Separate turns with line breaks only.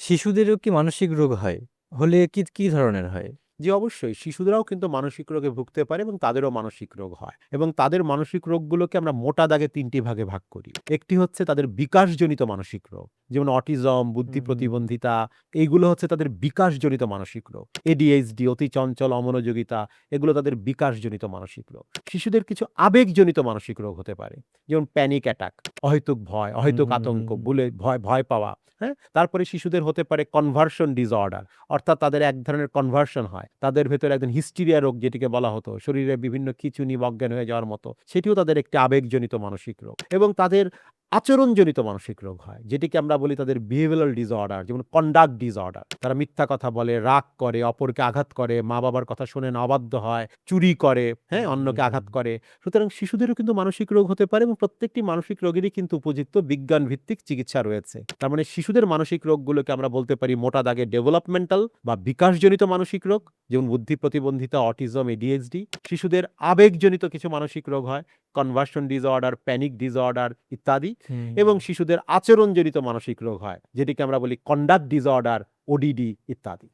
শিশুদেরও কি মানসিক রোগ হয়? হলে কি ধরনের হয়?
জি অবশ্যই শিশুরাও কিন্তু মানসিক রোগে ভুগতে পারে এবং তাদেরও মানসিক রোগ হয় এবং তাদের মানসিক রোগগুলোকে আমরা মোটা দাগে তিনটি ভাগে ভাগ করি। একটি হচ্ছে তাদের বিকাশজনিত মানসিক রোগ, যেমন অটিজম, বুদ্ধি
হুম।
প্রতিবন্ধিতা, এইগুলো হচ্ছে তাদের বিকাশজনিত মানসিক রোগ। এডিএইচডি, অতি চঞ্চল অমনোযোগিতা, এগুলো তাদের বিকাশজনিত মানসিক রোগ। শিশুদের কিছু আবেগজনিত মানসিক রোগ হতে পারে, যেমন প্যানিক অ্যাটাক, অহেতুক ভয়,
হুম,
অহেতুক
হুম, হুম,
আতঙ্ক,
হুম।
ভুলে ভয় ভয় পাওয়া। হ্যাঁ, তারপরে শিশুদের হতে পারে কনভার্সন ডিসঅর্ডার, অর্থাৎ তাদের এক ধরনের কনভার্সন হয়, তাদের ভেতরে একদিন হিস্টিরিয়া রোগ যেটিকে বলা হতো, শরীরে বিভিন্ন খিঁচুনি, অজ্ঞান হয়ে যাওয়ার মতো, সেটিও তাদের একটি আবেগজনিত মানসিক রোগ। এবং তাদের আচরণজনিত মানসিক রোগ হয়, যেটিকে আমরা বলি তাদের বিহেভিয়ারাল ডিসঅর্ডার, যেমন কন্ডাক্ট ডিসঅর্ডার। তারা মিথ্যা কথা বলে, রাগ করে, অপরকে আঘাত করে, মা বাবার কথা শুনে না অবাধ্য হয়, চুরি করে, হ্যাঁ,
হুম, হুম,
অন্যকে
হুম।
আঘাত করে। সুতরাং শিশুদেরও কিন্তু মানসিক রোগ হতে পারে এবং প্রত্যেকটি মানসিক রোগেরই কিন্তু উপযুক্ত বিজ্ঞান ভিত্তিক চিকিৎসা রয়েছে। তার মানে শিশুদের মানসিক রোগগুলোকে আমরা বলতে পারি মোটা দাগে ডেভেলপমেন্টাল বা বিকাশজনিত মানসিক রোগ, যেমন বুদ্ধি প্রতিবন্ধিতা, অটিজম, এডিএইচডি। শিশুদের আবেগজনিত কিছু মানসিক রোগ হয়, কনভার্সন ডিসঅর্ডার, প্যানিক ডিসঅর্ডার ইত্যাদি।
হুম।
এবং শিশুদের আচরণজনিত মানসিক রোগ হয়, যেটিকে আমরা বলি কন্ডাক্ট ডিসঅর্ডার, ওডিডি ইত্যাদি।